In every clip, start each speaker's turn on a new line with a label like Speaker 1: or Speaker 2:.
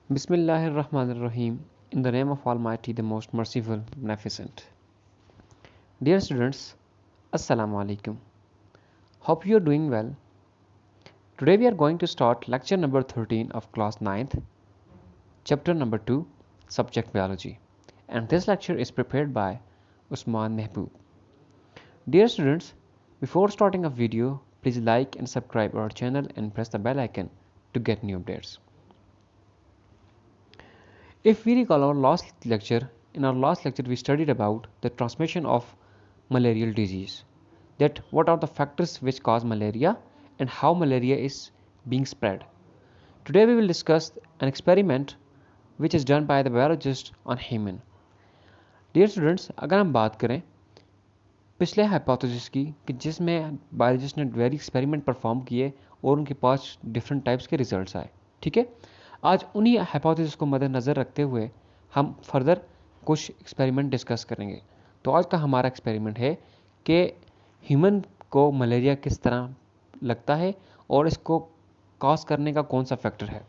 Speaker 1: Bismillahirrahmanirrahim. In the name of Almighty, the most merciful, beneficent. Dear students, Assalamu alaikum. Hope you are doing well. Today we are going to start lecture number 13 of class 9th, chapter number 2, subject biology. And this lecture is prepared by Usman Mehboob. Dear students, before starting a video, please like and subscribe our channel and press the bell icon to get new updates. If we recall our last lecture, in our last lecture we studied about the transmission of malarial disease. That what are the factors which cause malaria and how malaria is being spread. Today we will discuss an experiment which is done by the biologist on human. Dear students, अगर हम बात करें पिछले hypothesis की कि जिसमें biologist ने very experiment perform किए और उनके पास डिफरेंट टाइप्स के रिजल्ट्स आए, ठीक है। आज उन्हीं हाइपोथेसिस को मद्देनज़र रखते हुए हम फर्दर कुछ एक्सपेरिमेंट डिस्कस करेंगे। तो आज का हमारा एक्सपेरिमेंट है कि ह्यूमन को मलेरिया किस तरह लगता है और इसको कॉज करने का कौन सा फैक्टर है।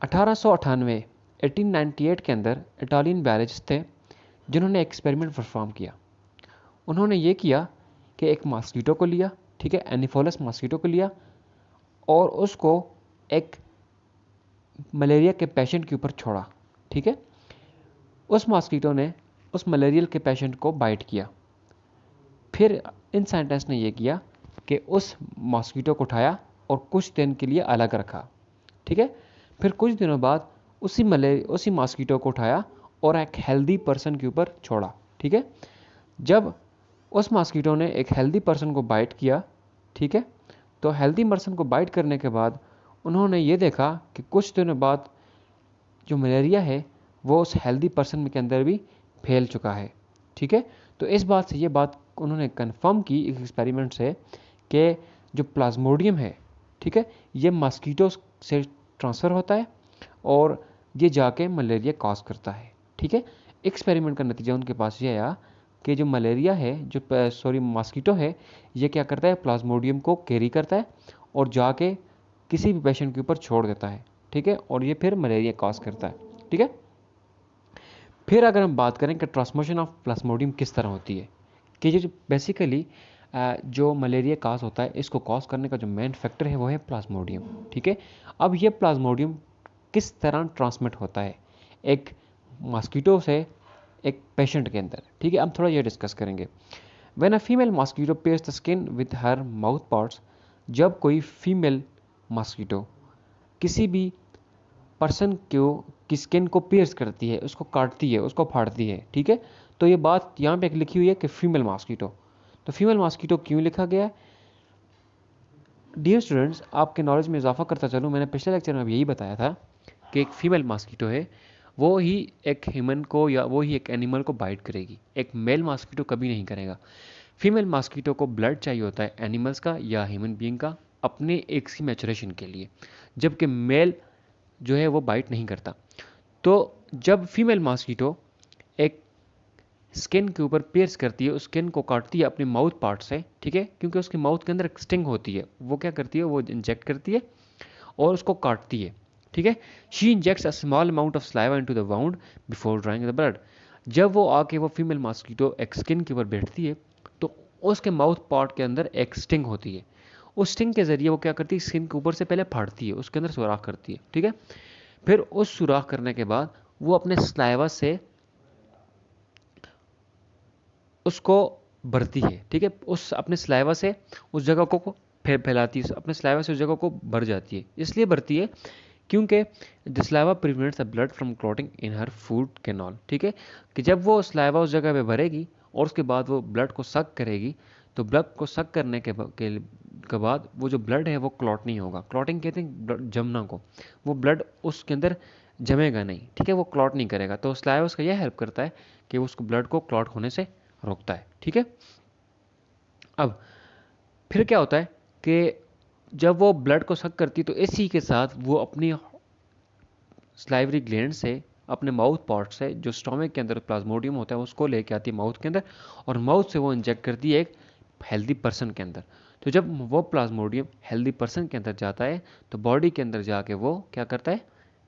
Speaker 1: 1898 के अंदर इटालियन बायोलॉजिस्ट थे जिन्होंने एक्सपेरिमेंट परफॉर्म किया। उन्होंने ये किया कि एक मॉस्किटो को लिया, ठीक है, एनीफोलस मॉस्किटो को लिया और उसको एक मलेरिया के पेशेंट के ऊपर छोड़ा, ठीक है। उस मॉस्किटो ने उस मलेरियल के पेशेंट को बाइट किया। फिर इन साइंटिस्ट ने यह किया कि उस मॉस्किटो को उठाया और कुछ दिन के लिए अलग रखा, ठीक है। फिर कुछ दिनों बाद उसी मॉस्किटो को उठाया और एक हेल्दी पर्सन के ऊपर छोड़ा, ठीक है। जब उस मॉस्किटो ने एक हेल्दी पर्सन को बाइट किया, ठीक है, तो हेल्दी पर्सन को बाइट करने के बाद उन्होंने ये देखा कि कुछ दिनों बाद जो मलेरिया है वो उस हेल्दी पर्सन के अंदर भी फैल चुका है, ठीक है। तो इस बात से ये बात उन्होंने कंफर्म की इस एक्सपेरिमेंट से कि जो प्लाज्मोडियम है, ठीक है, ये मॉस्किटो से ट्रांसफ़र होता है और ये जाके मलेरिया कॉज करता है, ठीक है। एक्सपेरिमेंट का नतीजा उनके पास ये आया कि जो मलेरिया है मॉस्किटो है, ये क्या करता है, प्लाज्मोडियम को कैरी करता है और जाके किसी भी पेशेंट के ऊपर छोड़ देता है, ठीक है, और ये फिर मलेरिया कॉज करता है, ठीक है। फिर अगर हम बात करें कि ट्रांसमिशन ऑफ प्लाज्मोडियम किस तरह होती है, कि जो बेसिकली जो मलेरिया कॉज होता है इसको कॉज करने का जो मेन फैक्टर है वो है प्लाज्मोडियम, ठीक है। अब ये प्लाज्मोडियम किस तरह ट्रांसमिट होता है एक मॉस्किटो से एक पेशेंट के अंदर, ठीक है। अब थोड़ा ये डिस्कस करेंगे। When a female mosquito pairs the skin with her mouth parts, जब कोई फीमेल मॉस्किटो किसी भी पर्सन की स्किन को पियर्स करती है, उसको काटती है, उसको फाड़ती है, ठीक है। तो ये बात यहाँ पे लिखी हुई है कि फीमेल मॉस्किटो। तो फीमेल मॉस्किटो क्यों लिखा गया है? डियर स्टूडेंट्स, आपके नॉलेज में इजाफा करता चलूँ, मैंने पिछले लेक्चर में यही बताया था कि एक फीमेल मॉस्किटो है वो ही एक ह्यूमन को या वो ही एक एनिमल को बाइट करेगी, एक मेल मॉस्किटो कभी नहीं करेगा। फीमेल मॉस्किटो को ब्लड चाहिए होता है एनिमल्स का या ह्यूमन बीइंग का अपने एग्स की मैचुरेशन के लिए, जबकि मेल जो है वो बाइट नहीं करता। तो जब फीमेल मॉस्किटो एक स्किन के ऊपर पियर्स करती है, उस स्किन को काटती है अपने माउथ पार्ट से, ठीक है, क्योंकि उसके माउथ के अंदर एक स्टिंग होती है, वो क्या करती है, वो इंजेक्ट करती है और उसको काटती है, ठीक है। She injects a small amount of saliva into the wound before drawing the blood. जब वो आके वो फीमेल मॉस्किटो एक स्किन के ऊपर बैठती है तो उसके माउथ पार्ट के अंदर एक स्टिंग होती है। उस स्टिंग के ज़रिए वो क्या करती है, स्किन के ऊपर से पहले फाड़ती है, उसके अंदर सुराख करती है, ठीक है। फिर उस सुराख करने के बाद वो अपने सलाइवा से उसको भरती है, ठीक है, उस अपने सलाइवा से उस जगह को फैलाती है, अपने सलाइवा से उस जगह को भर जाती है। इसलिए भरती है क्योंकि the saliva prevents the blood from clotting in her food canal, ठीक है, कि जब वो सलाइवा उस जगह पे भरेगी और उसके बाद वो ब्लड को सक करेगी, तो ब्लड को सक करने के बाद वो जो ब्लड है वो क्लॉट नहीं होगा। क्लॉटिंग कहते हैं ब्लड जमना को, वो ब्लड उसके अंदर जमेगा नहीं, ठीक है, वो क्लॉट नहीं करेगा। तो सलाइवा उसका यह हेल्प करता है कि उसको ब्लड को क्लॉट होने से रोकता है, ठीक है। अब फिर क्या होता है कि जब वो ब्लड को सक करती है तो इसी के साथ वो अपनी स्लाइवरी ग्लैंड से अपने माउथ पार्ट से जो स्टोमक के अंदर प्लाज्मोडियम होता है उसको लेके आती है माउथ के अंदर और माउथ से वो इंजेक्ट करती है एक हेल्दी पर्सन के अंदर। तो जब वो प्लाज्मोडियम हेल्दी पर्सन के अंदर जाता है तो बॉडी के अंदर जाके वो क्या करता है,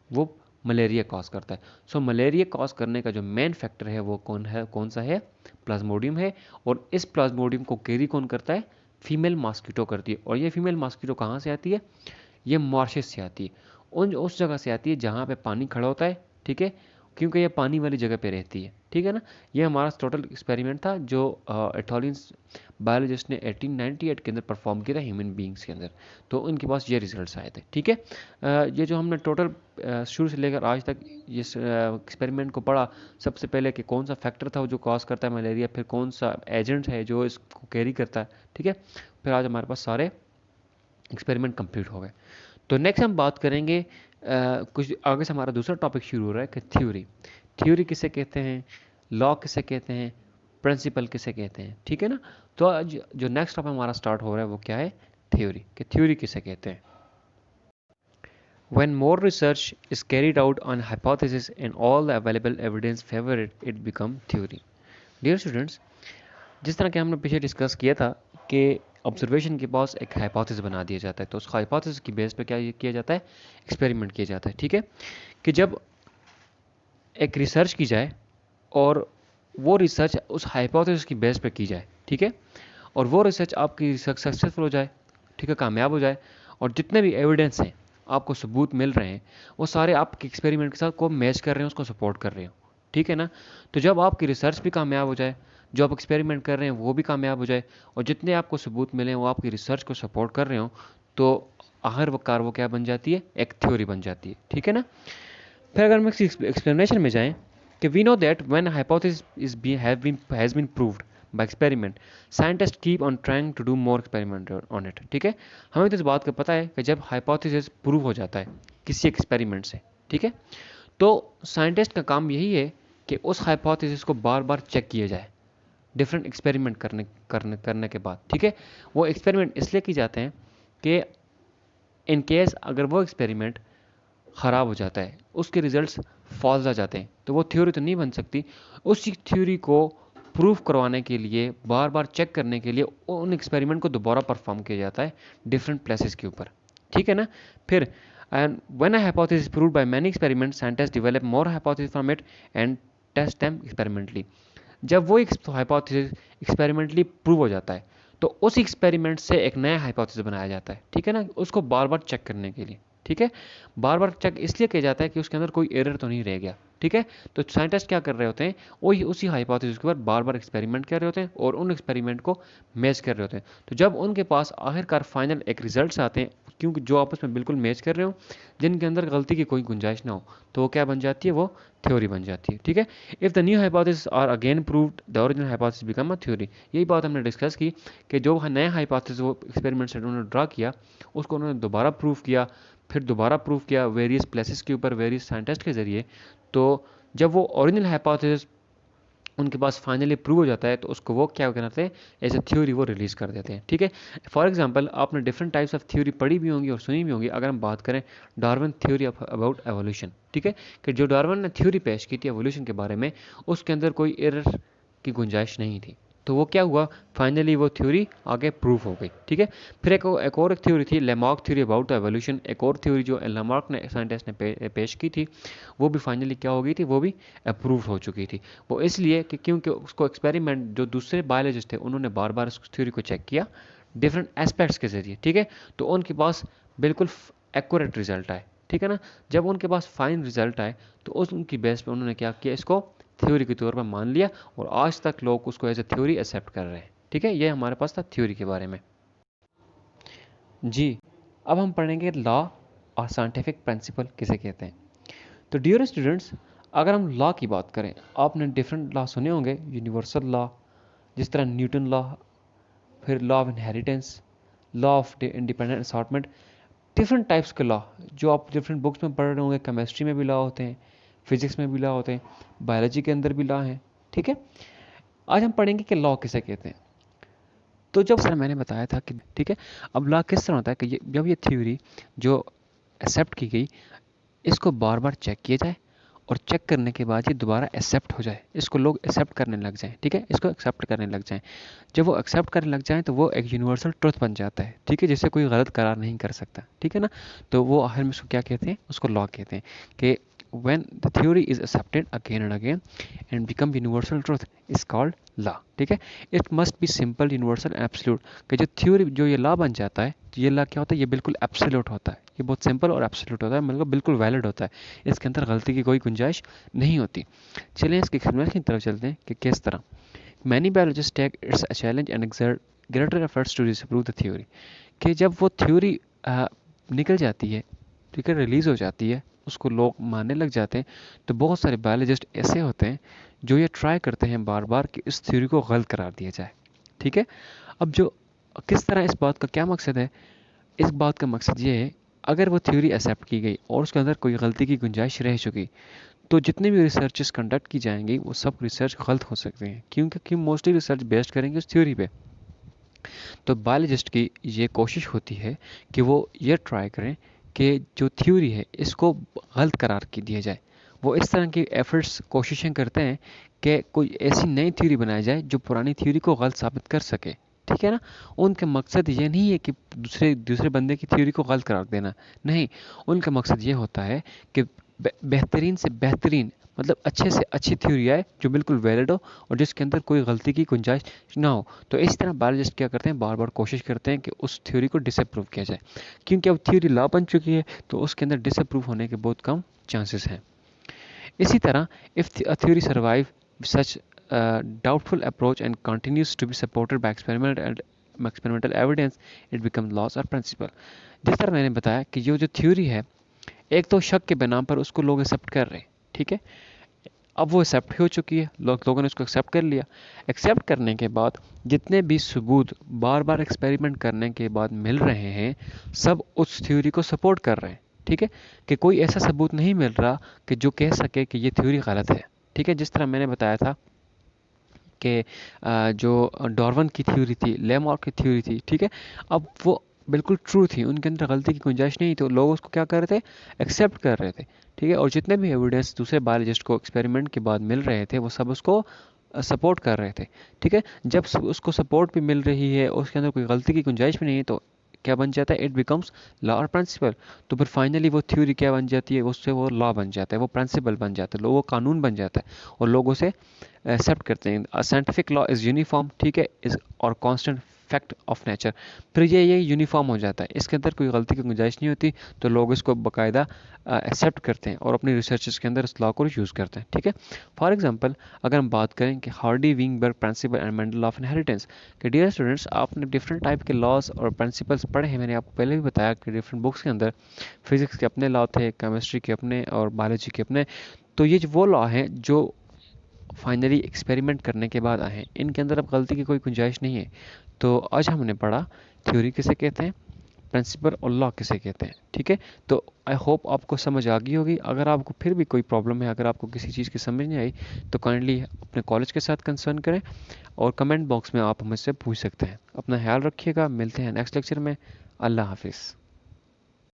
Speaker 1: वो मलेरिया कॉज करता है। सो मलेरिया कॉज करने का जो मेन फैक्टर है वो कौन सा है, प्लाज्मोडियम है। और इस प्लाज्मोडियम को कैरी कौन करता है, फीमेल मॉस्किटो करती है। और ये फीमेल मॉस्किटो कहाँ से आती है, ये मार्शेस से आती है, उस जगह से आती है जहाँ पे पानी खड़ा होता है, ठीक है, क्योंकि ये पानी वाली जगह पे रहती है, ठीक है ना। ये हमारा टोटल एक्सपेरिमेंट था जो इटालियंस बायोलॉजिस्ट ने 1898 के अंदर परफॉर्म किया था ह्यूमन बींग्स के अंदर। तो उनके पास ये रिजल्ट्स आए थे, ठीक है। ये जो हमने टोटल शुरू से लेकर आज तक इस एक्सपेरिमेंट को पढ़ा, सबसे पहले कि कौन सा फैक्टर था जो कॉज करता है मलेरिया, फिर कौन सा एजेंट है जो इसको कैरी करता है, ठीक है। फिर आज हमारे पास सारे एक्सपेरिमेंट कंप्लीट हो गए। तो नेक्स्ट हम बात करेंगे कुछ आगे से हमारा दूसरा टॉपिक शुरू हो रहा है कि थ्योरी। थ्योरी किसे कहते हैं, लॉ किसे कहते हैं, प्रिंसिपल किसे कहते हैं, ठीक है ना। तो आज जो नेक्स्ट टॉपिक हमारा स्टार्ट हो रहा है वो क्या है, थ्योरी, कि थ्योरी किसे कहते हैं। When more research is carried out on hypothesis and all the available evidence favor it, it become theory. Dear students, जिस तरह के हमने पीछे डिस्कस किया था कि ऑब्जर्वेशन के पास एक हाइपोथेसिस बना दिया जाता है, तो उस हाइपोथेसिस की बेस पे क्या किया जाता है, एक्सपेरिमेंट किया जाता है, ठीक है। कि जब एक रिसर्च की जाए और वो रिसर्च उस हाइपोथेसिस की बेस पे की जाए, ठीक है, और वो रिसर्च आपकी सक्सेसफुल हो जाए, ठीक है, कामयाब हो जाए, और जितने भी एविडेंस हैं, आपको सबूत मिल रहे हैं, वो सारे आपके एक्सपेरिमेंट के साथ को मैच कर रहे हैं, उसको सपोर्ट कर रहे हो, ठीक है ना। तो जब आपकी रिसर्च भी कामयाब हो जाए, जो आप एक्सपेरिमेंट कर रहे हैं वो भी कामयाब हो जाए, और जितने आपको सबूत मिले वो आपकी रिसर्च को सपोर्ट कर रहे हो, तो आखिरकार वो क्या बन जाती है, एक थ्योरी बन जाती है, ठीक है ना। फिर अगर हम एक्सप्लेनेशन में जाएं कि we know that when hypothesis has been proved by experiment, scientist keep on trying to do more experiment on it, ठीक है। हमें तो इस बात का पता है कि जब हाइपोथेसिस प्रूव हो जाता है किसी एक्सपेरिमेंट से, ठीक है, तो साइंटिस्ट का काम यही है कि उस हाइपोथेसिस को बार बार चेक किया जाए डिफरेंट एक्सपेरिमेंट करने के बाद, ठीक है। वो एक्सपेरिमेंट इसलिए किए जाते हैं कि इन केस अगर वो एक्सपेरिमेंट ख़राब हो जाता है, उसके रिजल्ट्स फॉल्स आ जाते हैं, तो वो थ्योरी तो नहीं बन सकती। उसी थ्योरी को प्रूफ करवाने के लिए, बार बार चेक करने के लिए उन एक्सपेरिमेंट को दोबारा परफॉर्म किया जाता है डिफरेंट प्लेसेस के ऊपर, ठीक है ना। फिर and when a hypothesis proved by many experiment, scientist develop more hypothesis from it and test them experimentally. जब वो हाइपोथेसिस एक्सपेरिमेंटली प्रूव हो जाता है, तो उस एक्सपेरिमेंट से एक नया हाइपोथेसिस बनाया जाता है, ठीक है ना, उसको बार बार चेक करने के लिए, ठीक है। बार बार चेक इसलिए किया जाता है कि उसके अंदर कोई एरर तो नहीं रह गया, ठीक है। तो साइंटिस्ट क्या कर रहे होते हैं, वही उसी हाइपोथेसिस के ऊपर बार बार एक्सपेरिमेंट कर रहे होते हैं और उन एक्सपेरिमेंट को मैच कर रहे होते हैं। तो जब उनके पास आखिरकार फाइनल एक रिजल्ट्स आते हैं, क्योंकि जो आपस में बिल्कुल मैच कर रहे हो, जिनके अंदर गलती की कोई गुंजाइश ना हो, तो वो क्या बन जाती है, वो थ्योरी बन जाती है, ठीक है। If the new hypothesis are again proved, the original hypothesis become a theory. यही बात हमने डिस्कस की कि जो नया हाइपोथेसिस वो एक्सपेरिमेंट से उन्होंने ड्रा किया, उसको उन्होंने दोबारा प्रूव किया, फिर दोबारा प्रूव किया वेरियस प्लेसेस के ऊपर वेरियस साइंटिस्ट के ज़रिए। तो जब वो ओरिजिनल हाइपोथेसिस उनके पास फाइनली प्रूव हो जाता है, तो उसको वो क्या करते हैं, एज ए थ्योरी वो रिलीज़ कर देते हैं, ठीक है। फॉर एग्जांपल आपने डिफरेंट टाइप्स ऑफ थ्योरी पढ़ी भी होंगी और सुनी भी होंगी। अगर हम बात करें डार्विन थ्योरी अबाउट एवोल्यूशन, ठीक है, कि जो डार्विन ने थ्योरी पेश की थी एवोल्यूशन के बारे में, उसके अंदर कोई एरर की गुंजाइश नहीं थी। तो वो क्या हुआ, फाइनली वो थ्योरी आगे प्रूफ हो गई, ठीक है। फिर एक और एक थ्योरी थी Lamarck theory about the evolution. एक और थ्योरी जो लेमार्क ने साइंटिस्ट ने पेश की थी, वो भी फाइनली क्या हो गई थी, वो भी अप्रूव हो चुकी थी। वो इसलिए कि क्योंकि उसको एक्सपेरिमेंट जो दूसरे बायोलॉजिस्ट थे उन्होंने बार बार उस थ्योरी को चेक किया डिफरेंट एस्पेक्ट्स के ज़रिए, ठीक है। तो उनके पास बिल्कुल एक्यूरेट रिजल्ट आए, ठीक है ना। जब उनके पास फाइन रिजल्ट आए, तो उनकी बेस पे उन्होंने क्या किया, इसको थ्योरी के तौर पर मान लिया, और आज तक लोग उसको एज ए थ्योरी एक्सेप्ट कर रहे हैं, ठीक है। ये हमारे पास था थ्योरी के बारे में जी। अब हम पढ़ेंगे लॉ और साइंटिफिक प्रिंसिपल किसे कहते हैं। तो डियर स्टूडेंट्स, अगर हम लॉ की बात करें, आपने डिफरेंट लॉ सुने होंगे, यूनिवर्सल लॉ, जिस तरह न्यूटन लॉ, फिर law of inheritance, law of independent assortment, different types के लॉ जो आप डिफरेंट बुक्स में पढ़ रहे होंगे। केमिस्ट्री में भी लॉ होते हैं, फिजिक्स में भी लॉ होते हैं, बायोलॉजी के अंदर भी लॉ हैं, ठीक है। आज हम पढ़ेंगे कि लॉ किसे कहते हैं। तो जब सर मैंने बताया था कि ठीक है, अब लॉ किस तरह होता है कि जब ये थ्योरी जो एक्सेप्ट की गई, इसको बार बार चेक किया जाए और चेक करने के बाद ये दोबारा एक्सेप्ट हो जाए, इसको लोग एक्सेप्ट करने लग जाएं, ठीक है, इसको एक्सेप्ट करने लग जाएं। जब वो एक्सेप्ट करने लग जाएं तो वो एक यूनिवर्सल ट्रुथ बन जाता है, ठीक है, जिसे कोई गलत करार नहीं कर सकता, ठीक है ना। तो वो आखिर में उसको क्या कहते हैं, उसको लॉ कहते हैं कि when the theory is accepted again and again and become universal truth is called law, ठीक है। it must be simple, universal and absolute, कि जो थ्योरी, जो ये लॉ बन जाता है, तो ये लॉ क्या होता है, ये बिल्कुल एब्सोल्यूट होता है, ये बहुत सिंपल और एब्सोल्यूट होता है, मतलब बिल्कुल वैलिड होता है, इसके अंदर गलती की कोई गुंजाइश नहीं होती। चलिए इसके एक्सपेरिमेंट की तरफ चलते हैं कि किस तरह। many biologists take it's a challenge and exert greater efforts to disprove the theory, कि जब वो थ्योरी निकल जाती है, ठीक है, रिलीज़ हो जाती है, उसको लोग मानने लग जाते हैं, तो बहुत सारे बायोलॉजिस्ट ऐसे होते हैं जो ये ट्राई करते हैं बार बार कि इस थ्योरी को गलत करार दिया जाए, ठीक है। अब जो किस तरह, इस बात का क्या मकसद है, इस बात का मकसद ये है, अगर वो थ्योरी एक्सेप्ट की गई और उसके अंदर कोई गलती की गुंजाइश रह चुकी, तो जितने भी रिसर्चेस कंडक्ट की जाएंगी वो सब रिसर्च गलत हो सकते हैं, क्योंकि मोस्टली रिसर्च बेस्ड करेंगे उस थ्योरी पे। तो बायोलॉजिस्ट की ये कोशिश होती है कि वो ये ट्राई करें कि जो थ्योरी है इसको गलत करार की दिया जाए। वो इस तरह की एफर्ट्स, कोशिशें करते हैं कि कोई ऐसी नई थ्योरी बनाई जाए जो पुरानी थ्योरी को गलत साबित कर सके, ठीक है ना। उनका मकसद ये नहीं है कि दूसरे दूसरे बंदे की थ्योरी को गलत करार देना, नहीं, उनका मकसद ये होता है कि बेहतरीन से बेहतरीन, मतलब अच्छे से अच्छी थ्योरी आए जो बिल्कुल वैलिड हो और जिसके अंदर कोई गलती की गुंजाइश ना हो। तो इस तरह बायोलॉजिस्ट क्या करते हैं, बार बार कोशिश करते हैं कि उस थ्योरी को डिसअप्रूव किया जाए, क्योंकि अब थ्योरी लॉ बन चुकी है तो उसके अंदर डिसअप्रूव होने के बहुत कम चांसेस हैं। इसी तरह if a theory survive such doubtful approach and continues to be supported by experimental evidence, it becomes laws or principle। जिस तरह मैंने बताया कि जो थ्योरी है, एक तो शक के बिना पर उसको लोग एक्सेप्ट कर रहे हैं, ठीक है। अब वो एक्सेप्ट हो चुकी है, लोगों ने उसको एक्सेप्ट कर लिया। एक्सेप्ट करने के बाद जितने भी सबूत बार बार एक्सपेरिमेंट करने के बाद मिल रहे हैं, सब उस थ्योरी को सपोर्ट कर रहे हैं, ठीक है, कि कोई ऐसा सबूत नहीं मिल रहा कि जो कह सके कि ये थ्योरी गलत है, ठीक है। जिस तरह मैंने बताया था कि जो डार्विन की थ्योरी थी, लेमार्क की थ्योरी थी, ठीक है, अब वो बिल्कुल ट्रू थी, उनके अंदर गलती की गुंजाइश नहीं, तो लोग उसको क्या कर रहे थे, एक्सेप्ट कर रहे थे, ठीक है। और जितने भी एविडेंस दूसरे बायोलॉजिस्ट को एक्सपेरिमेंट के बाद मिल रहे थे वो सब उसको सपोर्ट कर रहे थे, ठीक है। जब उसको सपोर्ट भी मिल रही है और उसके अंदर कोई गलती की गुंजाइश भी नहीं है, तो क्या बन जाता है, इट बिकम्स लॉ और प्रिंसिपल। तो फिर फाइनली वो थ्योरी क्या बन जाती है, उससे वो लॉ बन जाता है, वो प्रिंसिपल बन जाता है, वो कानून बन जाता है और लोग उसे एक्सेप्ट करते हैं। साइंटिफिक लॉ इज़ यूनिफॉर्म, ठीक है, इज और कांस्टेंट फैक्ट ऑफ नेचर। फिर ये यूनिफॉर्म हो जाता है, इसके अंदर कोई गलती की गुंजाइश नहीं होती, तो लोग इसको बाकायदा एक्सेप्ट करते हैं और अपनी रिसर्चेस के अंदर इस लॉ को यूज़ करते हैं, ठीक है। फॉर एग्जांपल अगर हम बात करें कि Hardy Weinberg principle and Mendel of inheritance, कि डियर स्टूडेंट्स, आपने डिफरेंट टाइप के लॉज और प्रिंसिपल्स पढ़े हैं, मैंने आपको पहले भी बताया कि डिफरेंट बुक्स के अंदर फिजिक्स के अपने लॉ थे, केमिस्ट्री के अपने और बायोलॉजी के अपने। तो ये जो वो लॉ हैं जो फाइनली एक्सपेरिमेंट करने के बाद आए हैं, इनके अंदर अब गलती की कोई गुंजाइश नहीं है। तो आज हमने पढ़ा थ्योरी किसे कहते हैं, प्रिंसिपल और लॉ किसे कहते हैं, ठीक है। तो आई होप आपको समझ आ गई होगी। अगर आपको फिर भी कोई प्रॉब्लम है, अगर आपको किसी चीज़ की समझ नहीं आई, तो काइंडली अपने कॉलेज के साथ कंसर्न करें और कमेंट बॉक्स में आप मुझसे पूछ सकते हैं। अपना ख्याल रखिएगा, मिलते हैं नेक्स्ट लेक्चर में। अल्लाह हाफिज़।